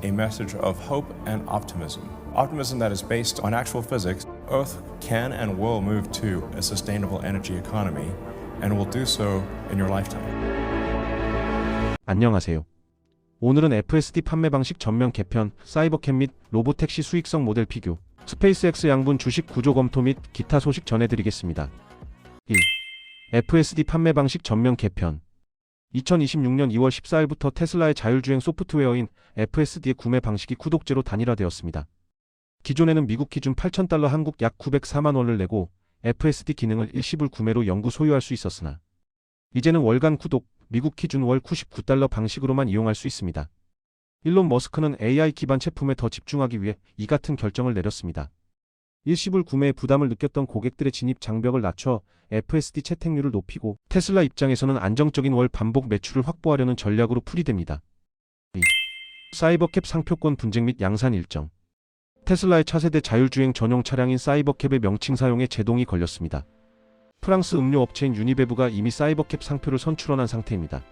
a message of hope and optimism. Optimism that is based on actual physics. Earth can and will move to a sustainable energy economy and will do so in your lifetime. 안녕하세요. 오늘은 FSD 판매 방식 전면 개편, 사이버캠 및 로보택시 수익성 모델 비교, 스페이스X 양분 주식 구조 검토 및 기타 소식 전해드리겠습니다. 1. FSD 판매 방식 전면 개편. 2026년 2월 14일부터 테슬라의 자율주행 소프트웨어인 FSD의 구매 방식이 구독제로 단일화되었습니다. 기존에는 미국 기준 $8,000 한국 약 904만 원을 내고 FSD 기능을 일시불 구매로 영구 소유할 수 있었으나 이제는 월간 구독, 미국 기준 월 $99 방식으로만 이용할 수 있습니다. 일론 머스크는 AI 기반 제품에 더 집중하기 위해 이 같은 결정을 내렸습니다. 일시불 구매에 부담을 느꼈던 고객들의 진입 장벽을 낮춰 FSD 채택률을 높이고 테슬라 입장에서는 안정적인 월 반복 매출을 확보하려는 전략으로 풀이됩니다. 2. 사이버캡 상표권 분쟁 및 양산 일정. 테슬라의 차세대 자율주행 전용 차량인 사이버캡의 명칭 사용에 제동이 걸렸습니다. 프랑스 음료 업체인 유니베브가 이미 사이버캡 상표를 선출원한 상태입니다.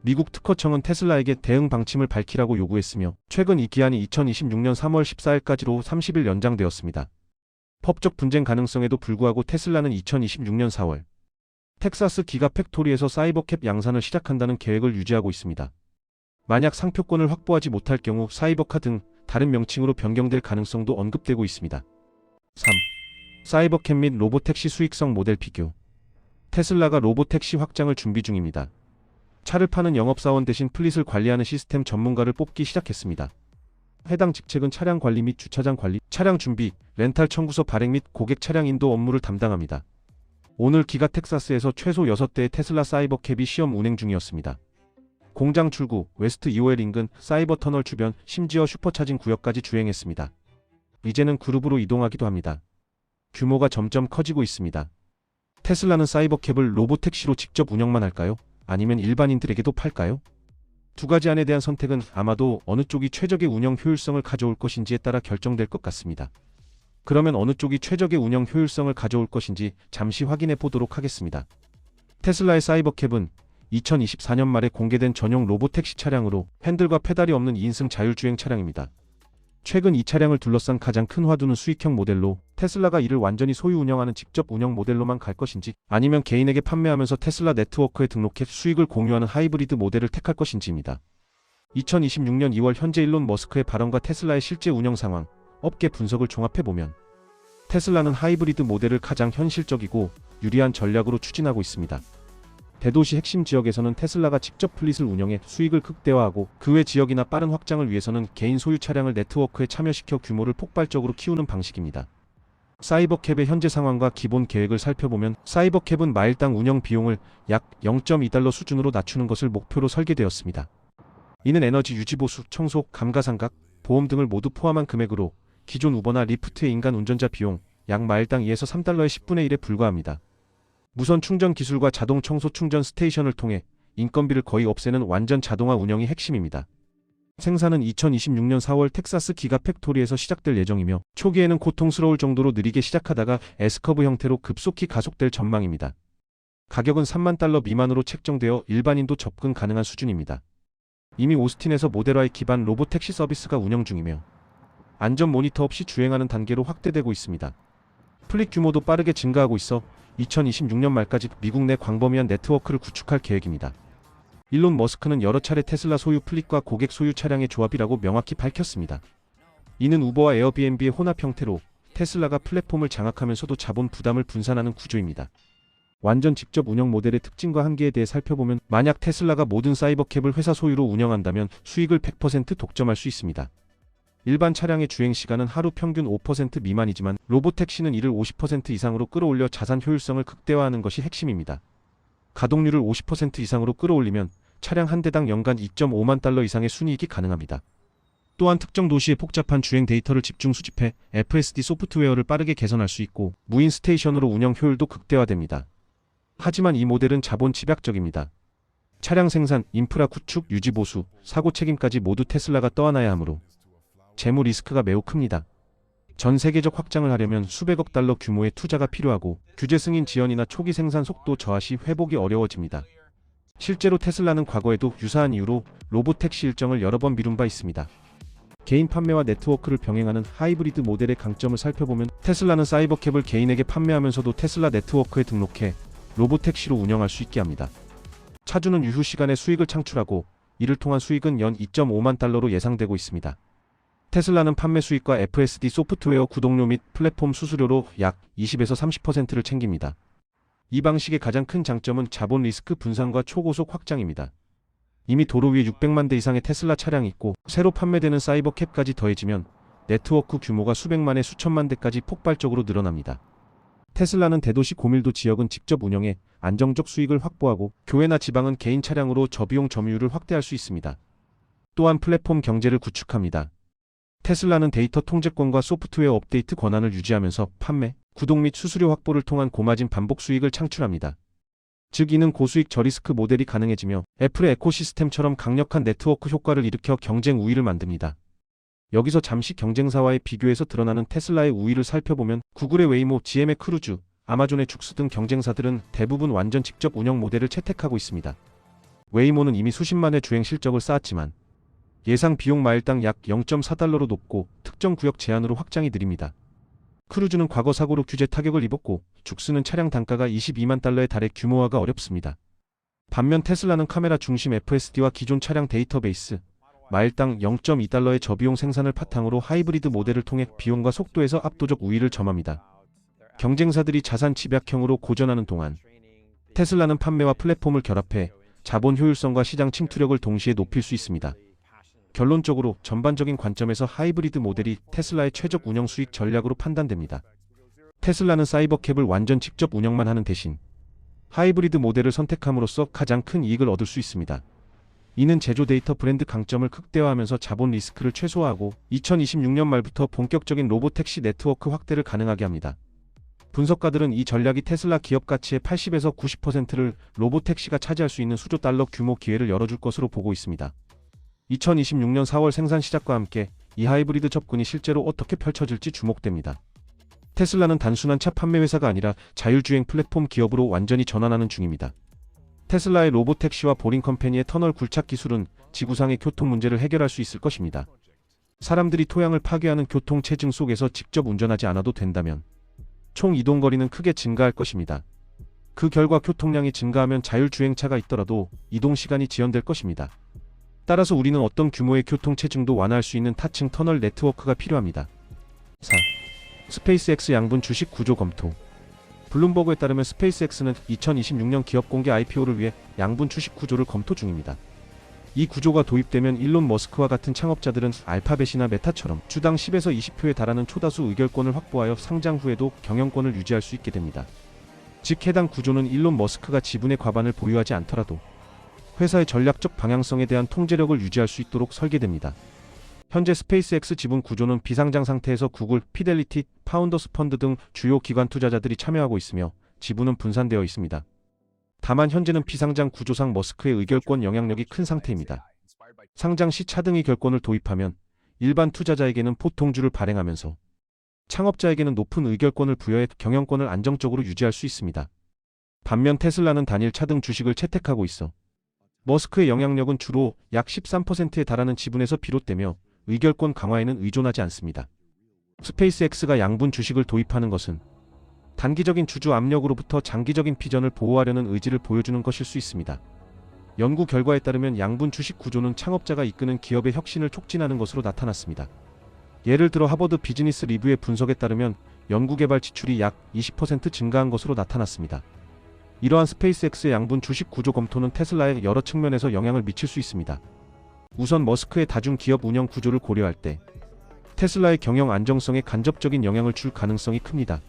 미국 특허청은 테슬라에게 대응 방침을 밝히라고 요구했으며 최근 이 기한이 2026년 3월 14일까지로 30일 연장되었습니다. 법적 분쟁 가능성에도 불구하고 테슬라는 2026년 4월 텍사스 기가 팩토리에서 사이버캡 양산을 시작한다는 계획을 유지하고 있습니다. 만약 상표권을 확보하지 못할 경우 사이버카 등 다른 명칭으로 변경될 가능성도 언급되고 있습니다. 3. 사이버캡 및 로보택시 수익성 모델 비교. 테슬라가 로보택시 확장을 준비 중입니다. 차를 파는 영업사원 대신 플릿을 관리하는 시스템 전문가를 뽑기 시작했습니다. 해당 직책은 차량 관리 및 주차장 관리, 차량 준비, 렌탈 청구서 발행 및 고객 차량 인도 업무를 담당합니다. 오늘 기가 텍사스에서 최소 6대의 테슬라 사이버캡이 시험 운행 중이었습니다. 공장 출구, 웨스트 2호엘 인근, 사이버 터널 주변, 심지어 슈퍼차징 구역까지 주행했습니다. 이제는 그룹으로 이동하기도 합니다. 규모가 점점 커지고 있습니다. 테슬라는 사이버캡을 로보택시로 직접 운영만 할까요? 아니면 일반인들에게도 팔까요? 두 가지 안에 대한 선택은 아마도 어느 쪽이 최적의 운영 효율성을 가져올 것인지에 따라 결정될 것 같습니다. 그러면 어느 쪽이 최적의 운영 효율성을 가져올 것인지 잠시 확인해 보도록 하겠습니다. 테슬라의 사이버캡은 2024년 말에 공개된 전용 로보택시 차량으로 핸들과 페달이 없는 2인승 자율주행 차량입니다. 최근 이 차량을 둘러싼 가장 큰 화두는 수익형 모델로 테슬라가 이를 완전히 소유 운영하는 직접 운영 모델로만 갈 것인지 아니면 개인에게 판매하면서 테슬라 네트워크에 등록해 수익을 공유하는 하이브리드 모델을 택할 것인지입니다. 2026년 2월 현재 일론 머스크의 발언과 테슬라의 실제 운영 상황, 업계 분석을 종합해보면 테슬라는 하이브리드 모델을 가장 현실적이고 유리한 전략으로 추진하고 있습니다. 대도시 핵심 지역에서는 테슬라가 직접 플릿을 운영해 수익을 극대화하고 그 외 지역이나 빠른 확장을 위해서는 개인 소유 차량을 네트워크에 참여시켜 규모를 폭발적으로 키우는 방식입니다. 사이버캡의 현재 상황과 기본 계획을 살펴보면 사이버캡은 마일당 운영 비용을 약 $0.2 수준으로 낮추는 것을 목표로 설계되었습니다. 이는 에너지 유지 보수, 청소, 감가상각, 보험 등을 모두 포함한 금액으로 기존 우버나 리프트의 인간 운전자 비용 약 마일당 2에서 $3의 10분의 1에 불과합니다. 무선 충전 기술과 자동 청소 충전 스테이션을 통해 인건비를 거의 없애는 완전 자동화 운영이 핵심입니다. 생산은 2026년 4월 텍사스 기가 팩토리에서 시작될 예정이며 초기에는 고통스러울 정도로 느리게 시작하다가 S커브 형태로 급속히 가속될 전망입니다. 가격은 $30,000 미만으로 책정되어 일반인도 접근 가능한 수준입니다. 이미 오스틴에서 모델화에 기반 로보택시 서비스가 운영 중이며 안전 모니터 없이 주행하는 단계로 확대되고 있습니다. 플릿 규모도 빠르게 증가하고 있어 2026년 말까지 미국 내 광범위한 네트워크를 구축할 계획입니다. 일론 머스크는 여러 차례 테슬라 소유 플릿과 고객 소유 차량의 조합이라고 명확히 밝혔습니다. 이는 우버와 에어비앤비의 혼합 형태로 테슬라가 플랫폼을 장악하면서도 자본 부담을 분산하는 구조입니다. 완전 직접 운영 모델의 특징과 한계에 대해 살펴보면 만약 테슬라가 모든 사이버캡을 회사 소유로 운영한다면 수익을 100% 독점할 수 있습니다. 일반 차량의 주행 시간은 하루 평균 5% 미만이지만 로보택시는 이를 50% 이상으로 끌어올려 자산 효율성을 극대화하는 것이 핵심입니다. 가동률을 50% 이상으로 끌어올리면 차량 한 대당 연간 $2.5만 이상의 순이익이 가능합니다. 또한 특정 도시의 복잡한 주행 데이터를 집중 수집해 FSD 소프트웨어를 빠르게 개선할 수 있고 무인 스테이션으로 운영 효율도 극대화됩니다. 하지만 이 모델은 자본 집약적입니다. 차량 생산, 인프라 구축, 유지 보수, 사고 책임까지 모두 테슬라가 떠안아야 하므로 재무 리스크가 매우 큽니다. 전 세계적 확장을 하려면 수백억 달러 규모의 투자가 필요하고 규제 승인 지연이나 초기 생산 속도 저하 시 회복이 어려워집니다. 실제로 테슬라는 과거에도 유사한 이유로 로보택시 일정을 여러 번 미룬 바 있습니다. 개인 판매와 네트워크를 병행하는 하이브리드 모델의 강점을 살펴보면 테슬라는 사이버캡을 개인에게 판매하면서도 테슬라 네트워크에 등록해 로보택시로 운영할 수 있게 합니다. 차주는 유휴 시간에 수익을 창출하고 이를 통한 수익은 연 2.5만 달러로 예상되고 있습니다. 테슬라는 판매 수익과 FSD 소프트웨어 구독료 및 플랫폼 수수료로 약 20에서 30%를 챙깁니다. 이 방식의 가장 큰 장점은 자본 리스크 분산과 초고속 확장입니다. 이미 도로 위에 600만 대 이상의 테슬라 차량이 있고 새로 판매되는 사이버캡까지 더해지면 네트워크 규모가 수백만에 수천만 대까지 폭발적으로 늘어납니다. 테슬라는 대도시 고밀도 지역은 직접 운영해 안정적 수익을 확보하고 교외나 지방은 개인 차량으로 저비용 점유율을 확대할 수 있습니다. 또한 플랫폼 경제를 구축합니다. 테슬라는 데이터 통제권과 소프트웨어 업데이트 권한을 유지하면서 판매, 구독 및 수수료 확보를 통한 고마진 반복 수익을 창출합니다. 즉 이는 고수익 저리스크 모델이 가능해지며 애플의 에코시스템처럼 강력한 네트워크 효과를 일으켜 경쟁 우위를 만듭니다. 여기서 잠시 경쟁사와의 비교에서 드러나는 테슬라의 우위를 살펴보면 구글의 웨이모, GM의 크루즈, 아마존의 죽스 등 경쟁사들은 대부분 완전 직접 운영 모델을 채택하고 있습니다. 웨이모는 이미 수십만 회 주행 실적을 쌓았지만 예상 비용 마일당 약 0.4달러로 높고 특정 구역 제한으로 확장이 느립니다. 크루즈는 과거 사고로 규제 타격을 입었고 죽스는 차량 단가가 22만 달러에 달해 규모화가 어렵습니다. 반면 테슬라는 카메라 중심 FSD와 기존 차량 데이터베이스, 마일당 0.2달러의 저비용 생산을 바탕으로 하이브리드 모델을 통해 비용과 속도에서 압도적 우위를 점합니다. 경쟁사들이 자산 집약형으로 고전하는 동안 테슬라는 판매와 플랫폼을 결합해 자본 효율성과 시장 침투력을 동시에 높일 수 있습니다. 결론적으로 전반적인 관점에서 하이브리드 모델이 테슬라의 최적 운영 수익 전략으로 판단됩니다. 테슬라는 사이버캡을 완전 직접 운영만 하는 대신 하이브리드 모델을 선택함으로써 가장 큰 이익을 얻을 수 있습니다. 이는 제조 데이터 브랜드 강점을 극대화하면서 자본 리스크를 최소화하고 2026년 말부터 본격적인 로보택시 네트워크 확대를 가능하게 합니다. 분석가들은 이 전략이 테슬라 기업 가치의 80에서 90%를 로보택시가 차지할 수 있는 수조 달러 규모 기회를 열어줄 것으로 보고 있습니다. 2026년 4월 생산 시작과 함께 이 하이브리드 접근이 실제로 어떻게 펼쳐질지 주목됩니다. 테슬라는 단순한 차 판매 회사가 아니라 자율주행 플랫폼 기업으로 완전히 전환하는 중입니다. 테슬라의 로보택시와 보링컴퍼니의 터널 굴착 기술은 지구상의 교통 문제를 해결할 수 있을 것입니다. 사람들이 토양을 파괴하는 교통 체증 속에서 직접 운전하지 않아도 된다면 총 이동거리는 크게 증가할 것입니다. 그 결과 교통량이 증가하면 자율주행차가 있더라도 이동시간이 지연될 것입니다. 따라서 우리는 어떤 규모의 교통 체증도 완화할 수 있는 타층 터널 네트워크가 필요합니다. 4. 스페이스X 양분 주식 구조 검토. 블룸버그에 따르면 스페이스X는 2026년 기업 공개 IPO를 위해 양분 주식 구조를 검토 중입니다. 이 구조가 도입되면 일론 머스크와 같은 창업자들은 알파벳이나 메타처럼 주당 10에서 20표에 달하는 초다수 의결권을 확보하여 상장 후에도 경영권을 유지할 수 있게 됩니다. 즉 해당 구조는 일론 머스크가 지분의 과반을 보유하지 않더라도 회사의 전략적 방향성에 대한 통제력을 유지할 수 있도록 설계됩니다. 현재 스페이스X 지분 구조는 비상장 상태에서 구글, 피델리티, 파운더스 펀드 등 주요 기관 투자자들이 참여하고 있으며 지분은 분산되어 있습니다. 다만 현재는 비상장 구조상 머스크의 의결권 영향력이 큰 상태입니다. 상장 시 차등의 결권을 도입하면 일반 투자자에게는 포통주를 발행하면서 창업자에게는 높은 의결권을 부여해 경영권을 안정적으로 유지할 수 있습니다. 반면 테슬라는 단일 차등 주식을 채택하고 있어 머스크의 영향력은 주로 약 13%에 달하는 지분에서 비롯되며 의결권 강화에는 의존하지 않습니다. 스페이스X가 양분 주식을 도입하는 것은 단기적인 주주 압력으로부터 장기적인 비전을 보호하려는 의지를 보여주는 것일 수 있습니다. 연구 결과에 따르면 양분 주식 구조는 창업자가 이끄는 기업의 혁신을 촉진하는 것으로 나타났습니다. 예를 들어 하버드 비즈니스 리뷰의 분석에 따르면 연구개발 지출이 약 20% 증가한 것으로 나타났습니다. 이러한 스페이스X의 양분 주식 구조 검토는 테슬라에 여러 측면에서 영향을 미칠 수 있습니다. 우선 머스크의 다중기업 운영 구조를 고려할 때 테슬라의 경영 안정성에 간접적인 영향을 줄 가능성이 큽니다.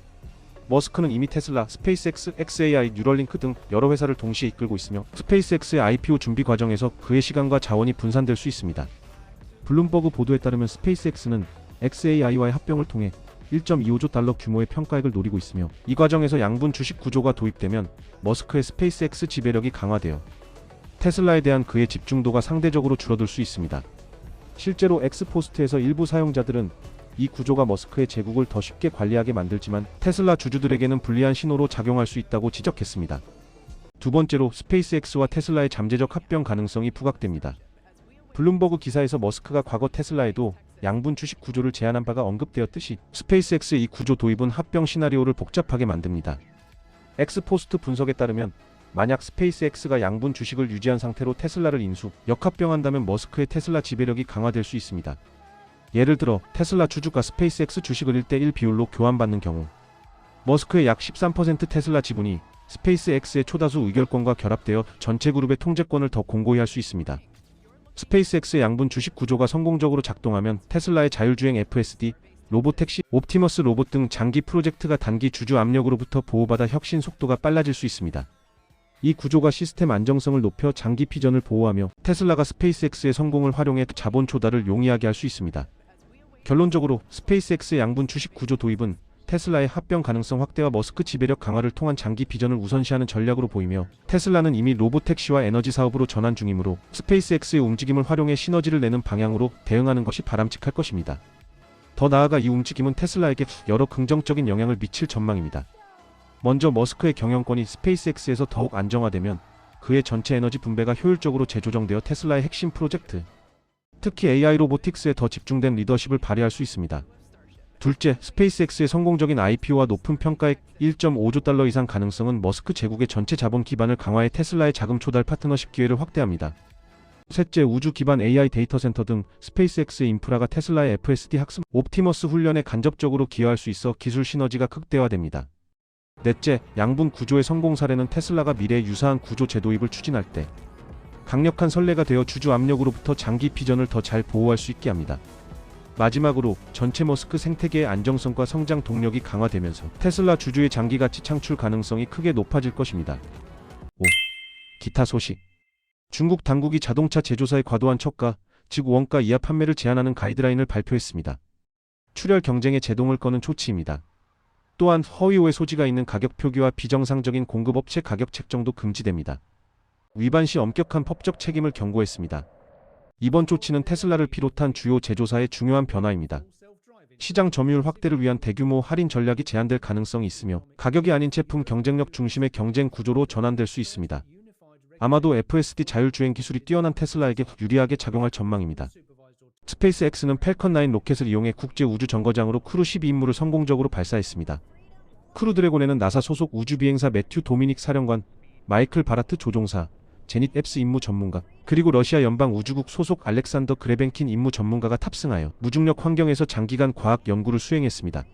머스크는 이미 테슬라, 스페이스X, XAI, 뉴럴링크 등 여러 회사를 동시에 이끌고 있으며 스페이스X의 IPO 준비 과정에서 그의 시간과 자원이 분산될 수 있습니다. 블룸버그 보도에 따르면 스페이스X는 XAI와의 합병을 통해 1.25조 달러 규모의 평가액을 노리고 있으며 이 과정에서 양분 주식 구조가 도입되면 머스크의 스페이스X 지배력이 강화되어 테슬라에 대한 그의 집중도가 상대적으로 줄어들 수 있습니다. 실제로 엑스포스트에서 일부 사용자들은 이 구조가 머스크의 제국을 더 쉽게 관리하게 만들지만 테슬라 주주들에게는 불리한 신호로 작용할 수 있다고 지적했습니다. 두 번째로 스페이스X와 테슬라의 잠재적 합병 가능성이 부각됩니다. 블룸버그 기사에서 머스크가 과거 테슬라에도 양분 주식 구조를 제안한 바가 언급되었듯이 스페이스X의 이 구조 도입은 합병 시나리오를 복잡하게 만듭니다. 엑스포스트 분석에 따르면 만약 스페이스X가 양분 주식을 유지한 상태로 테슬라를 인수, 역합병한다면 머스크의 테슬라 지배력이 강화될 수 있습니다. 예를 들어 테슬라 주주가 스페이스X 주식을 1대1 비율로 교환받는 경우 머스크의 약 13% 테슬라 지분이 스페이스X의 초다수 의결권과 결합되어 전체 그룹의 통제권을 더 공고히 할 수 있습니다. 스페이스X의 양분 주식 구조가 성공적으로 작동하면 테슬라의 자율주행 FSD, 로보택시, 옵티머스 로봇 등 장기 프로젝트가 단기 주주 압력으로부터 보호받아 혁신 속도가 빨라질 수 있습니다. 이 구조가 시스템 안정성을 높여 장기 비전을 보호하며 테슬라가 스페이스X의 성공을 활용해 자본 조달을 용이하게 할 수 있습니다. 결론적으로 스페이스X의 양분 주식 구조 도입은 테슬라의 합병 가능성 확대와 머스크 지배력 강화를 통한 장기 비전을 우선시하는 전략으로 보이며, 테슬라는 이미 로보택시와 에너지 사업으로 전환 중이므로 스페이스X의 움직임을 활용해 시너지를 내는 방향으로 대응하는 것이 바람직할 것입니다. 더 나아가 이 움직임은 테슬라에게 여러 긍정적인 영향을 미칠 전망입니다. 먼저 머스크의 경영권이 스페이스X에서 더욱 안정화되면 그의 전체 에너지 분배가 효율적으로 재조정되어 테슬라의 핵심 프로젝트, 특히 AI 로보틱스에 더 집중된 리더십을 발휘할 수 있습니다. 둘째, 스페이스X의 성공적인 IPO와 높은 평가액 1.5조 달러 이상 가능성은 머스크 제국의 전체 자본 기반을 강화해 테슬라의 자금 조달 파트너십 기회를 확대합니다. 셋째, 우주 기반 AI 데이터 센터 등 스페이스X의 인프라가 테슬라의 FSD 학습, 옵티머스 훈련에 간접적으로 기여할 수 있어 기술 시너지가 극대화됩니다. 넷째, 양분 구조의 성공 사례는 테슬라가 미래에 유사한 구조 재도입을 추진할 때 강력한 선례가 되어 주주 압력으로부터 장기 비전을 더 잘 보호할 수 있게 합니다. 마지막으로 전체 머스크 생태계의 안정성과 성장 동력이 강화되면서 테슬라 주주의 장기 가치 창출 가능성이 크게 높아질 것입니다. 5. 기타 소식. 중국 당국이 자동차 제조사의 과도한 척가, 즉 원가 이하 판매를 제한하는 가이드라인을 발표했습니다. 출혈 경쟁에 제동을 거는 조치입니다. 또한 허위 오해 소지가 있는 가격 표기와 비정상적인 공급업체 가격 책정도 금지됩니다. 위반 시 엄격한 법적 책임을 경고했습니다. 이번 조치는 테슬라를 비롯한 주요 제조사의 중요한 변화입니다. 시장 점유율 확대를 위한 대규모 할인 전략이 제한될 가능성이 있으며, 가격이 아닌 제품 경쟁력 중심의 경쟁 구조로 전환될 수 있습니다. 아마도 FSD 자율주행 기술이 뛰어난 테슬라에게 유리하게 작용할 전망입니다. 스페이스X는 팰컨 9 로켓을 이용해 국제 우주 정거장으로 크루 12임무를 성공적으로 발사했습니다. 크루 드래곤에는 나사 소속 우주비행사 매튜 도미닉 사령관, 마이클 바라트 조종사, 제닛 앱스 임무 전문가, 그리고 러시아 연방 우주국 소속 알렉산더 그레벤킨 임무 전문가가 탑승하여 무중력 환경에서 장기간 과학 연구를 수행했습니다.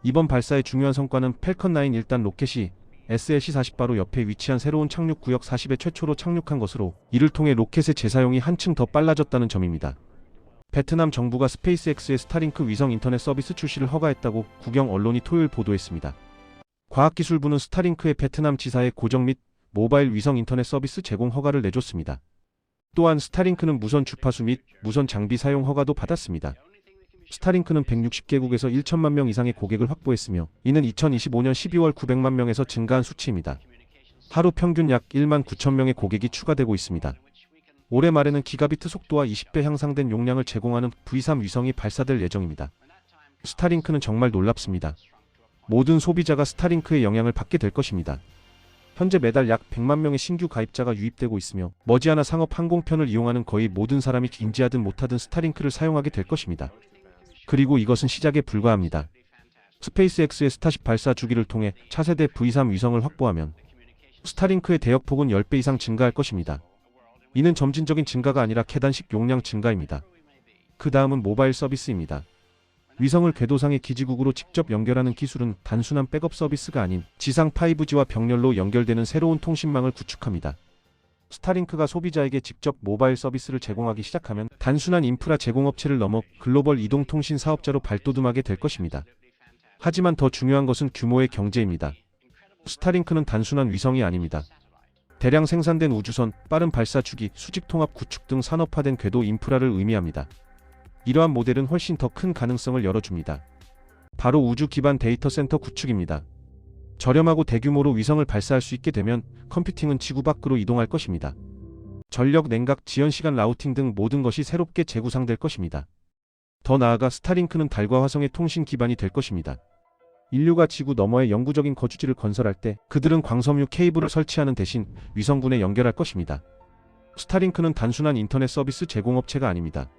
이번 발사의 중요한 성과는 팰컨 9 1단 로켓이 SLC-40 바로 옆에 위치한 새로운 착륙 구역 40에 최초로 착륙한 것으로, 이를 통해 로켓의 재사용이 한층 더 빨라졌다는 점입니다. 베트남 정부가 스페이스X의 스타링크 위성 인터넷 서비스 출시를 허가했다고 국영 언론이 토요일 보도했습니다. 과학기술부는 스타링크의 베트남 지사에 고정 및 모바일 위성 인터넷 서비스 제공 허가를 내줬습니다. 또한 스타링크는 무선 주파수 및 무선 장비 사용 허가도 받았습니다. 스타링크는 160개국에서 1천만 명 이상의 고객을 확보했으며, 이는 2025년 12월 900만 명에서 증가한 수치입니다. 하루 평균 약 1만 9천 명의 고객이 추가되고 있습니다. 올해 말에는 기가비트 속도와 20배 향상된 용량을 제공하는 V3 위성이 발사될 예정입니다. 스타링크는 정말 놀랍습니다. 모든 소비자가 스타링크의 영향을 받게 될 것입니다. 현재 매달 약 100만 명의 신규 가입자가 유입되고 있으며, 머지않아 상업 항공편을 이용하는 거의 모든 사람이 인지하든 못하든 스타링크를 사용하게 될 것입니다. 그리고 이것은 시작에 불과합니다. 스페이스X의 스타쉽 발사 주기를 통해 차세대 V3 위성을 확보하면 스타링크의 대역폭은 10배 이상 증가할 것입니다. 이는 점진적인 증가가 아니라 계단식 용량 증가입니다. 그 다음은 모바일 서비스입니다. 위성을 궤도상의 기지국으로 직접 연결하는 기술은 단순한 백업 서비스가 아닌 지상 5G와 병렬로 연결되는 새로운 통신망을 구축합니다. 스타링크가 소비자에게 직접 모바일 서비스를 제공하기 시작하면 단순한 인프라 제공업체를 넘어 글로벌 이동통신 사업자로 발돋움하게 될 것입니다. 하지만 더 중요한 것은 규모의 경제입니다. 스타링크는 단순한 위성이 아닙니다. 대량 생산된 우주선, 빠른 발사 주기, 수직 통합 구축 등 산업화된 궤도 인프라를 의미합니다. 이러한 모델은 훨씬 더 큰 가능성을 열어줍니다. 바로 우주 기반 데이터 센터 구축입니다. 저렴하고 대규모로 위성을 발사할 수 있게 되면 컴퓨팅은 지구 밖으로 이동할 것입니다. 전력, 냉각, 지연 시간 라우팅 등 모든 것이 새롭게 재구상될 것입니다. 더 나아가 스타링크는 달과 화성의 통신 기반이 될 것입니다. 인류가 지구 너머에 영구적인 거주지를 건설할 때 그들은 광섬유 케이블을 설치하는 대신 위성군에 연결할 것입니다. 스타링크는 단순한 인터넷 서비스 제공업체가 아닙니다.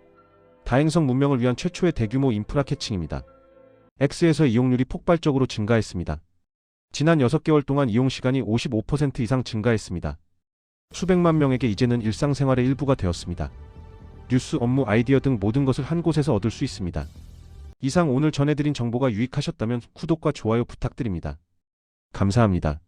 다행성 문명을 위한 최초의 대규모 인프라 캐칭입니다. X에서 이용률이 폭발적으로 증가했습니다. 지난 6개월 동안 이용 시간이 55% 이상 증가했습니다. 수백만 명에게 이제는 일상생활의 일부가 되었습니다. 뉴스, 업무, 아이디어 등 모든 것을 한 곳에서 얻을 수 있습니다. 이상 오늘 전해드린 정보가 유익하셨다면 구독과 좋아요 부탁드립니다. 감사합니다.